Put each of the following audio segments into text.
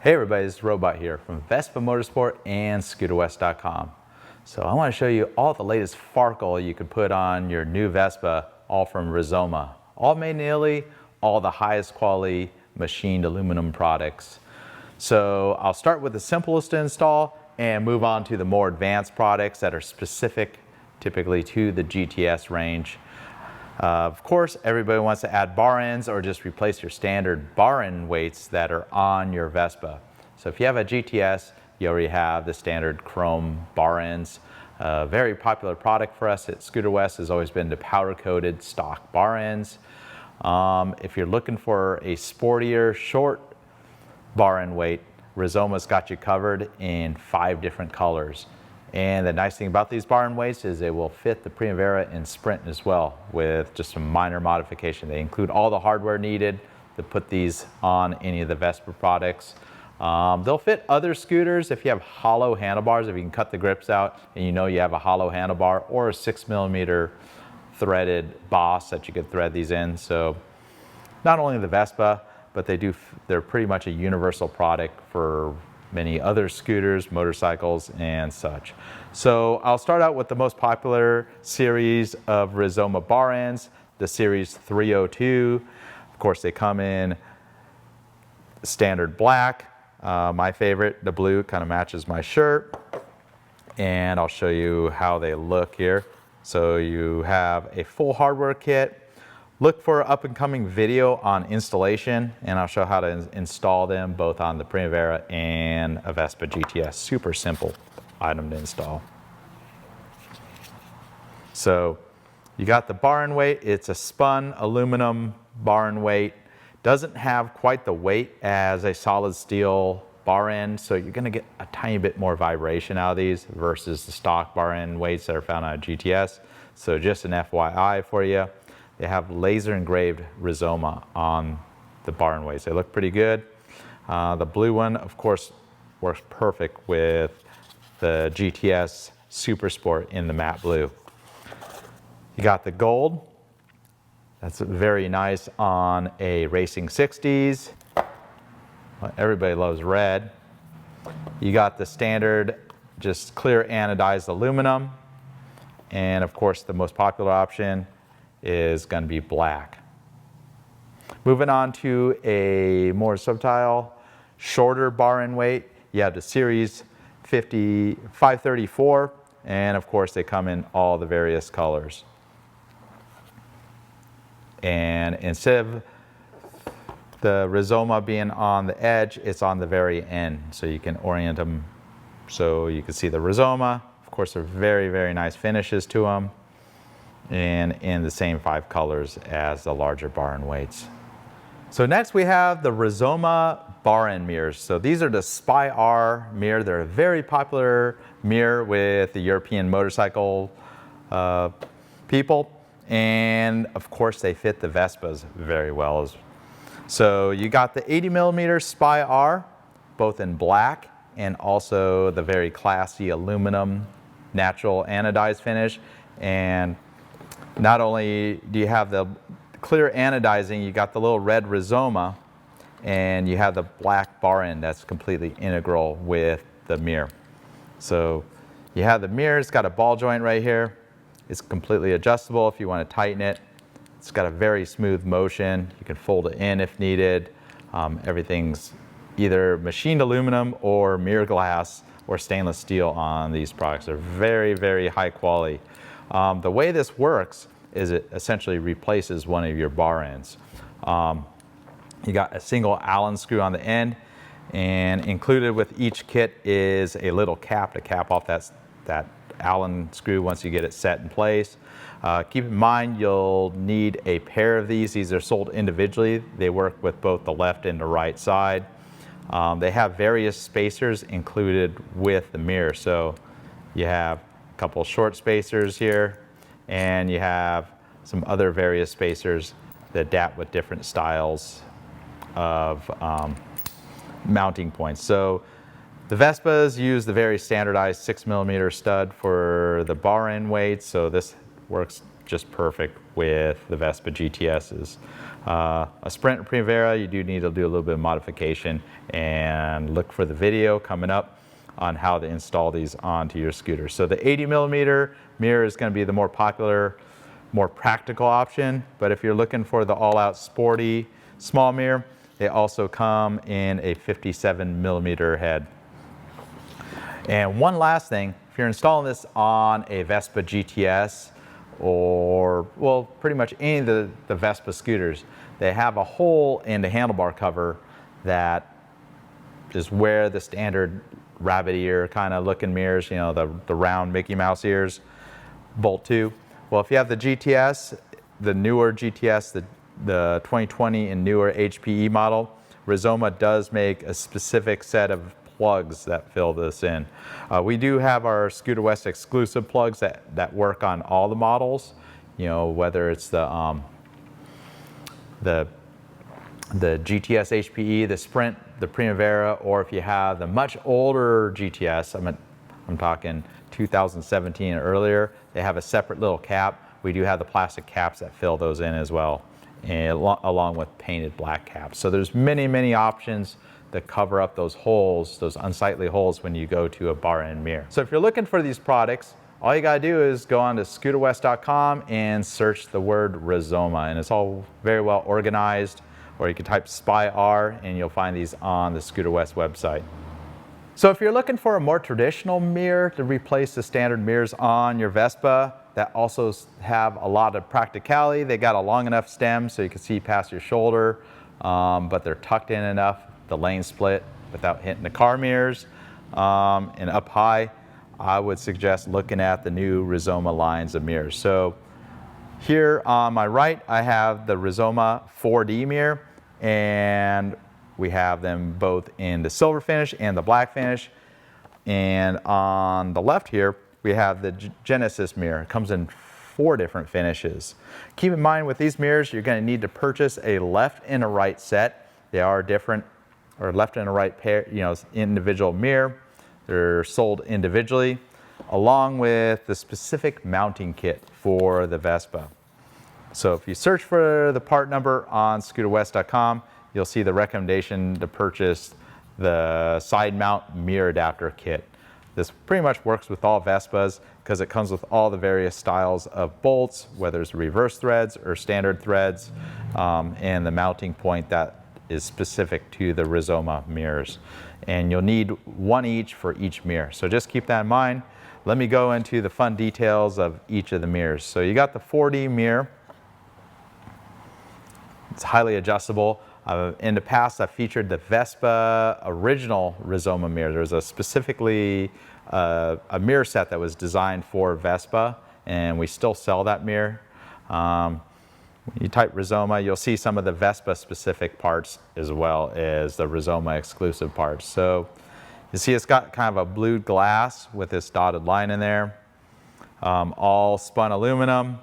Hey everybody, this is Robot here from Vespa Motorsport and ScooterWest.com. So I want to show you all the latest Farkle you could put on your new Vespa, all from Rizoma. All made in Italy, all the highest quality machined aluminum products. So I'll start with the simplest to install and move on to the more advanced products that are specific typically to the GTS range. Of course, everybody wants to add bar ends or just replace your standard bar end weights that are on your Vespa. So if you have a GTS, you already have the standard chrome bar ends. A very popular product for us at Scooter West has always been the powder-coated stock bar ends. If you're looking for a sportier, short bar end weight, Rizoma's got you covered in 5 different colors. And the nice thing about these bar end weights is they will fit the Primavera and Sprint as well with just some minor modification. They include all the hardware needed to put these on any of the Vespa products. They'll fit other scooters if you have hollow handlebars, if you can cut the grips out and you know you have a hollow handlebar or a 6mm threaded boss that you could thread these in. So not only the Vespa, but they're pretty much a universal product for many other scooters, motorcycles, and such. So I'll start out with the most popular series of Rizoma bar ends, the Series 302. Of course, they come in standard black. My favorite, the blue, kind of matches my shirt. And I'll show you how they look here. So you have a full hardware kit. Look for up-and-coming video on installation, and I'll show how to install them both on the Primavera and a Vespa GTS. Super simple item to install. So you got the bar end weight. It's a spun aluminum bar end weight. Doesn't have quite the weight as a solid steel bar end, so you're gonna get a tiny bit more vibration out of these versus the stock bar end weights that are found on a GTS. So just an FYI for you. They have laser engraved Rizoma on the bar end weights. They look pretty good. The blue one, of course, works perfect with the GTS Super Sport in the matte blue. You got the gold. That's very nice on a Racing 60s. Everybody loves red. You got the standard, just clear anodized aluminum. And of course, the most popular option is going to be black. Moving on to a more subtle, shorter bar end weight, you have the Series 534, and of course they come in all the various colors. And instead of the Rizoma being on the edge, it's on the very end, so you can orient them so you can see the Rizoma. Of course, they're very, very nice finishes to them, and in the same 5 colors as the larger bar end weights. So next we have the Rizoma bar end mirrors. So these are the Spy R mirror. They're a very popular mirror with the European motorcycle people. And of course they fit the Vespas very well. So you got the 80mm Spy R, both in black and also the very classy aluminum natural anodized finish. And not only do you have the clear anodizing, you got the little red Rizoma, and you have the black bar end that's completely integral with the mirror. So you have the mirror, it's got a ball joint right here. It's completely adjustable if you want to tighten it. It's got a very smooth motion. You can fold it in if needed. Everything's either machined aluminum or mirror glass or stainless steel on these products. They're very, very high quality. The way this works is it essentially replaces one of your bar ends. You got a single Allen screw on the end, and included with each kit is a little cap to cap off that Allen screw once you get it set in place. Keep in mind you'll need a pair of these. These are sold individually. They work with both the left and the right side. They have various spacers included with the mirror. So you have a couple short spacers here, and you have some other various spacers that adapt with different styles of mounting points. So the Vespas use the very standardized 6mm stud for the bar end weights, so this works just perfect with the Vespa GTSs. A Sprint or Primavera, you do need to do a little bit of modification, and look for the video coming up on how to install these onto your scooter. So the 80mm mirror is going to be the more popular, more practical option, but if you're looking for the all-out sporty small mirror, they also come in a 57mm head. And one last thing, if you're installing this on a Vespa GTS, or, well, pretty much any of the Vespa scooters, they have a hole in the handlebar cover that is where the standard rabbit ear kind of looking mirrors, you know, the round Mickey Mouse ears, bolt to. Well, if you have the GTS, the newer GTS, the 2020 and newer HPE model, Rizoma does make a specific set of plugs that fill this in. We do have our Scooter West exclusive plugs that work on all the models, you know, whether it's the GTS HPE, the Sprint, the Primavera, or if you have the much older GTS, I'm talking 2017 or earlier, they have a separate little cap. We do have the plastic caps that fill those in as well, and along with painted black caps. So there's many options that cover up those holes, those unsightly holes when you go to a bar end mirror. So if you're looking for these products, all you gotta do is go on to scooterwest.com and search the word Rizoma, and it's all very well organized, or you can type SPY-R and you'll find these on the Scooter West website. So if you're looking for a more traditional mirror to replace the standard mirrors on your Vespa that also have a lot of practicality, they got a long enough stem so you can see past your shoulder, but they're tucked in enough, the lane split without hitting the car mirrors, and up high, I would suggest looking at the new Rizoma lines of mirrors. So here on my right, I have the Rizoma 4D mirror, and we have them both in the silver finish and the black finish. And on the left here, we have the Genesis mirror. It comes in 4 different finishes. Keep in mind with these mirrors, you're going to need to purchase a left and a right set. They are different, or left and a right pair, you know, individual mirror. They're sold individually, along with the specific mounting kit for the Vespa. So if you search for the part number on scooterwest.com, you'll see the recommendation to purchase the side mount mirror adapter kit. This pretty much works with all Vespas because it comes with all the various styles of bolts, whether it's reverse threads or standard threads, and the mounting point that is specific to the Rizoma mirrors. And you'll need 1 each for each mirror. So just keep that in mind. Let me go into the fun details of each of the mirrors. So you got the 4D mirror. It's highly adjustable. In the past, I've featured the Vespa original Rizoma mirror. There's a specifically a mirror set that was designed for Vespa, and we still sell that mirror. When you type Rizoma, you'll see some of the Vespa specific parts as well as the Rizoma exclusive parts. So you see it's got kind of a blued glass with this dotted line in there, all spun aluminum.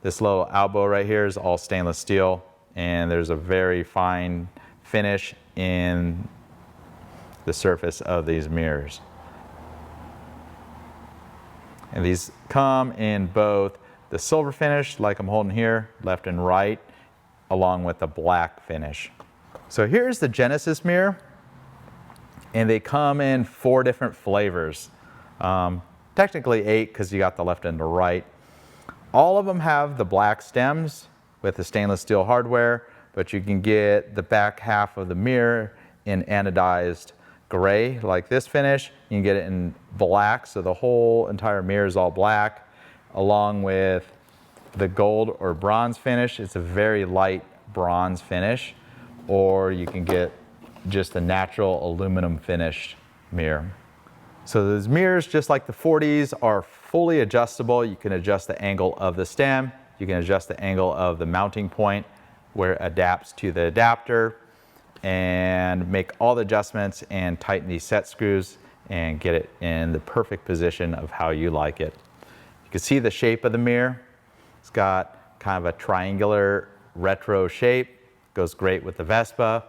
This little elbow right here is all stainless steel, and there's a very fine finish in the surface of these mirrors. And these come in both the silver finish, like I'm holding here, left and right, along with the black finish. So here's the Genesis mirror, and they come in 4 different flavors. Technically 8 because you got the left and the right. All of them have the black stems with the stainless steel hardware, but you can get the back half of the mirror in anodized gray, like this finish. You can get it in black, so the whole entire mirror is all black, along with the gold or bronze finish. It's a very light bronze finish, or you can get just a natural aluminum finish mirror. So those mirrors, just like the 40s, are fully adjustable. You can adjust the angle of the stem. You can adjust the angle of the mounting point where it adapts to the adapter, and make all the adjustments and tighten these set screws and get it in the perfect position of how you like it. You can see the shape of the mirror. It's got kind of a triangular retro shape. Goes great with the Vespa.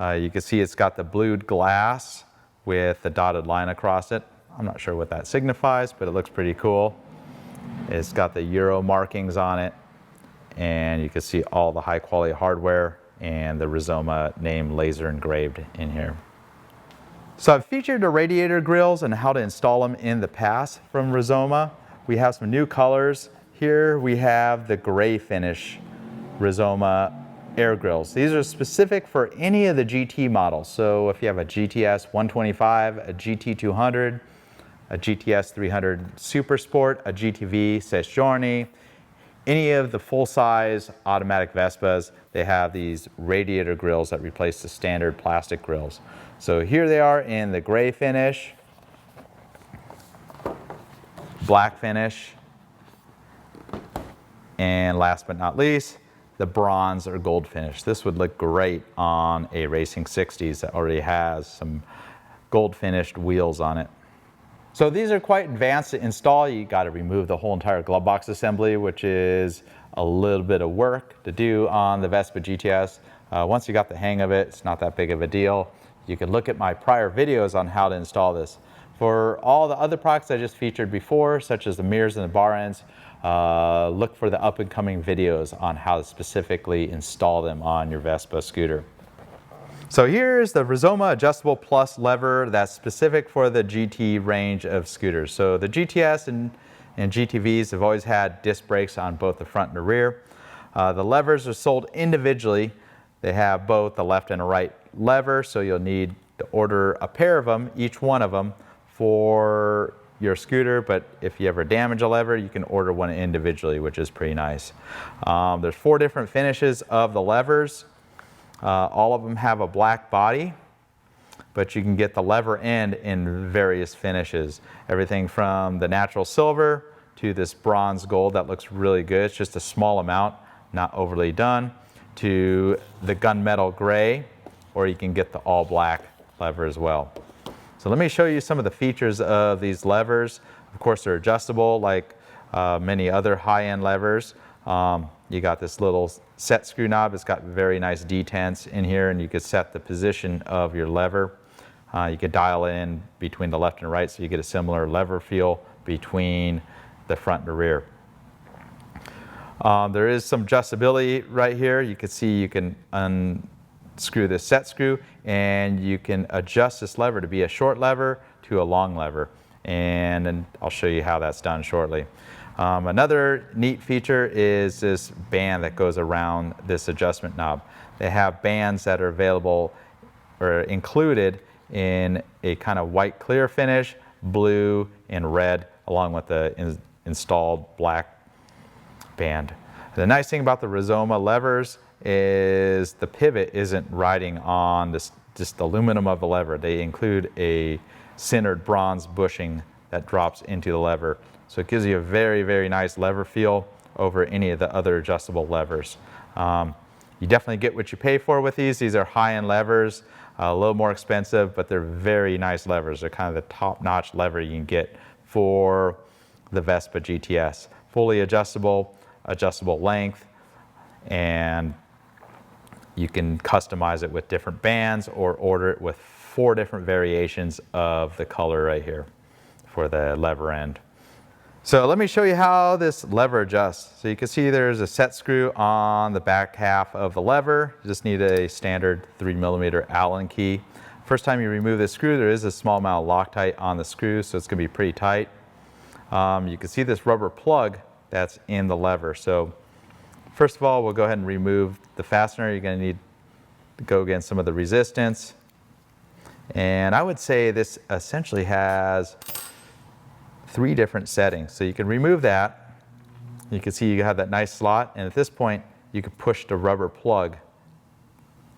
You can see it's got the blued glass with the dotted line across it. I'm not sure what that signifies, but it looks pretty cool. It's got the Euro markings on it, and you can see all the high quality hardware and the Rizoma name laser engraved in here. So I've featured the radiator grills and how to install them in the past from Rizoma. We have some new colors. Here we have the gray finish Rizoma air grills. These are specific for any of the GT models. So if you have a GTS 125, a GT 200, a GTS 300 Super Sport, a GTV Sesgiorni, any of the full-size automatic Vespas, they have these radiator grills that replace the standard plastic grills. So here they are in the gray finish, black finish, and last but not least, the bronze or gold finish. This would look great on a Racing 60s that already has some gold finished wheels on it. So these are quite advanced to install. You got to remove the whole entire glove box assembly, which is a little bit of work to do on the Vespa GTS. Once you got the hang of it, it's not that big of a deal. You can look at my prior videos on how to install this. For all the other products I just featured before, such as the mirrors and the bar ends, look for the up and coming videos on how to specifically install them on your Vespa scooter. So here's the Rizoma Adjustable Plus lever that's specific for the GT range of scooters. So the GTS and GTVs have always had disc brakes on both the front and the rear. The levers are sold individually. They have both the left and a right lever, so you'll need to order a pair of them, each one of them, for your scooter. But if you ever damage a lever, you can order one individually, which is pretty nice. There's 4 different finishes of the levers. All of them have a black body, but you can get the lever end in various finishes. Everything from the natural silver to this bronze gold that looks really good. It's just a small amount, not overly done, to the gunmetal gray, or you can get the all black lever as well. So let me show you some of the features of these levers. Of course, they're adjustable like many other high-end levers. You got this little set screw knob. It's got very nice detents in here, and you can set the position of your lever. You could dial in between the left and right, so you get a similar lever feel between the front and the rear. There is some adjustability right here. You can see you can unscrew this set screw, and you can adjust this lever to be a short lever to a long lever. And I'll show you how that's done shortly. Another neat feature is this band that goes around this adjustment knob. They have bands that are available or included in a kind of white clear finish, blue and red, along with the installed black band. The nice thing about the Rizoma levers is the pivot isn't riding on this just aluminum of the lever. They include a centered bronze bushing that drops into the lever. So it gives you a very, very nice lever feel over any of the other adjustable levers. You definitely get what you pay for with these. These are high-end levers, a little more expensive, but they're very nice levers. They're kind of the top-notch lever you can get for the Vespa GTS. Fully adjustable, adjustable length, and you can customize it with different bands or order it with 4 different variations of the color right here for the lever end. So let me show you how this lever adjusts. So you can see there's a set screw on the back half of the lever. You just need a standard 3mm Allen key. First time you remove this screw, there is a small amount of Loctite on the screw, so it's going to be pretty tight. You can see this rubber plug that's in the lever. So first of all, we'll go ahead and remove the fastener. You're going to need to go against some of the resistance. And I would say this essentially has 3 different settings. So you can remove that. You can see you have that nice slot, and at this point you can push the rubber plug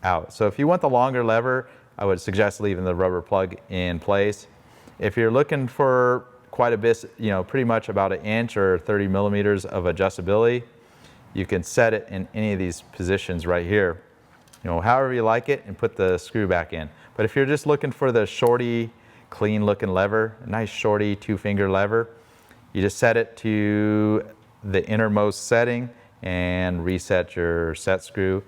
out. So if you want the longer lever, I would suggest leaving the rubber plug in place. If you're looking for quite a bit, pretty much about 1 inch or 30mm of adjustability, you can set it in any of these positions right here, however you like it, and put the screw back in. But if you're just looking for the shorty, clean looking lever, a nice shorty 2-finger lever, you just set it to the innermost setting and reset your set screw.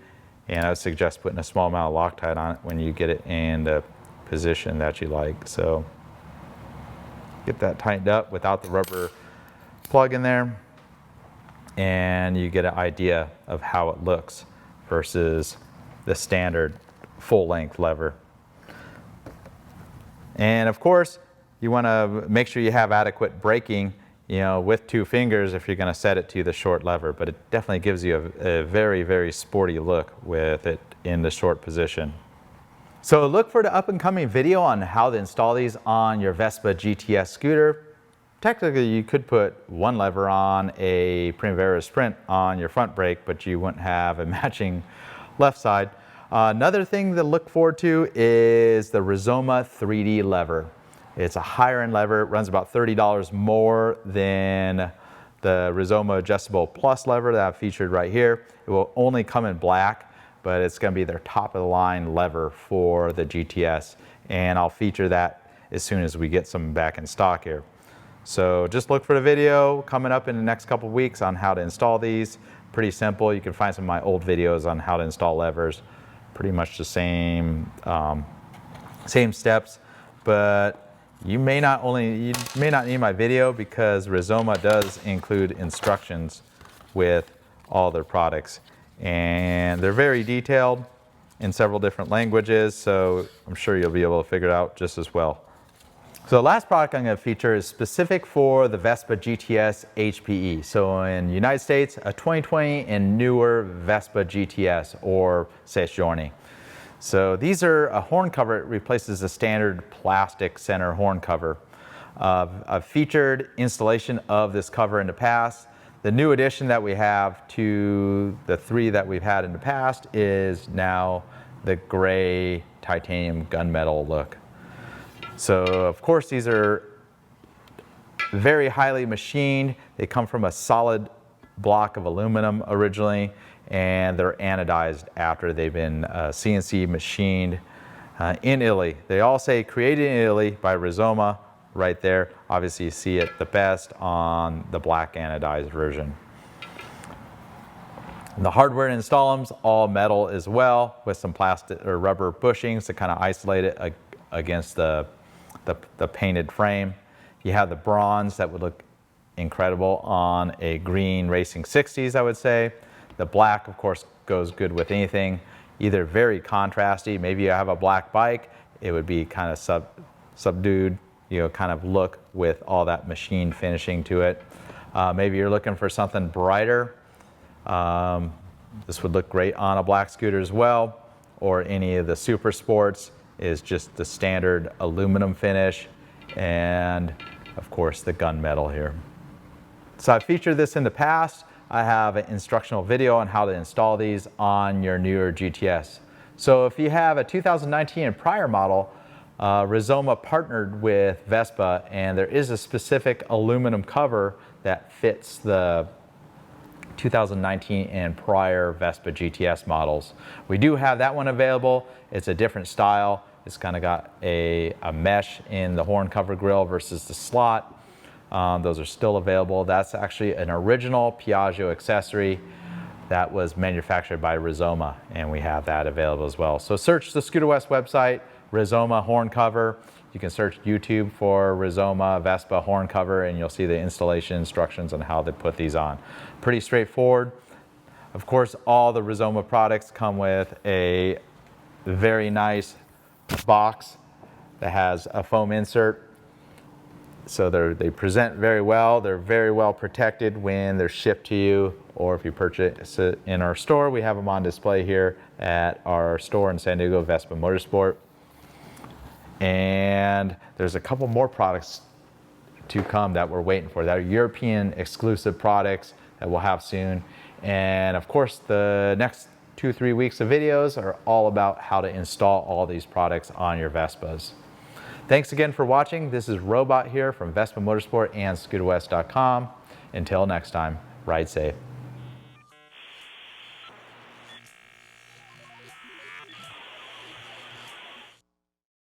And I would suggest putting a small amount of Loctite on it when you get it in the position that you like. So get that tightened up without the rubber plug in there. and you get an idea of how it looks versus the standard full-length lever. And of course, you want to make sure you have adequate braking, with 2 fingers if you're going to set it to the short lever, but it definitely gives you a very, very sporty look with it in the short position. So look for the up and coming video on how to install these on your Vespa GTS scooter. Technically, you could put 1 lever on a Primavera Sprint on your front brake, but you wouldn't have a matching left side. Another thing to look forward to is the Rizoma 3D lever. It's a higher end lever. It runs about $30 more than the Rizoma Adjustable Plus lever that I've featured right here. It will only come in black, but it's going to be their top of the line lever for the GTS. And I'll feature that as soon as we get some back in stock here. So just look for the video coming up in the next couple weeks on how to install these. Pretty simple. You can find some of my old videos on how to install levers. Pretty much the same steps, but you may not need my video because Rizoma does include instructions with all their products, and they're very detailed in several different languages, so I'm sure you'll be able to figure it out just as well. So the last product I'm going to feature is specific for the Vespa GTS HPE. So in the United States, a 2020 and newer Vespa GTS or Sessione. So these are a horn cover. It replaces a standard plastic center horn cover. I've featured installation of this cover in the past. The new addition that we have to the 3 that we've had in the past is now the gray titanium gunmetal look. So of course these are very highly machined. They come from a solid block of aluminum originally, and they're anodized after they've been CNC machined in Italy. They all say created in Italy by Rizoma right there. Obviously you see it the best on the black anodized version. The hardware to install them is all metal as well, with some plastic or rubber bushings to kind of isolate it against the painted frame. You have the bronze that would look incredible on a green Racing 60s, I would say. The black, of course, goes good with anything, either very contrasty. Maybe you have a black bike, it would be kind of subdued, kind of look with all that machine finishing to it. Maybe you're looking for something brighter. This would look great on a black scooter as well, or any of the Super Sports is just the standard aluminum finish, and of course the gunmetal here. So I've featured this in the past. I have an instructional video on how to install these on your newer GTS. So if you have a 2019 and prior model, Rizoma partnered with Vespa, and there is a specific aluminum cover that fits the 2019 and prior Vespa GTS models. We do have that one available. It's a different style. It's kind of got a mesh in the horn cover grill versus the slot. Those are still available. That's actually an original Piaggio accessory that was manufactured by Rizoma, and we have that available as well. So search the Scooter West website, Rizoma horn cover. You can search YouTube for Rizoma Vespa horn cover, and you'll see the installation instructions on how to put these on. Pretty straightforward. Of course, all the Rizoma products come with a very nice box that has a foam insert. So they present very well. They're very well protected when they're shipped to you, or if you purchase it in our store. We have them on display here at our store in San Diego, Vespa Motorsport. And there's a couple more products to come that we're waiting for. That are European exclusive products that we'll have soon. And of course, the next 2-3 weeks of videos are all about how to install all these products on your Vespas. Thanks again for watching. This is Robot here from Vespa Motorsport and ScooterWest.com. Until next time, ride safe.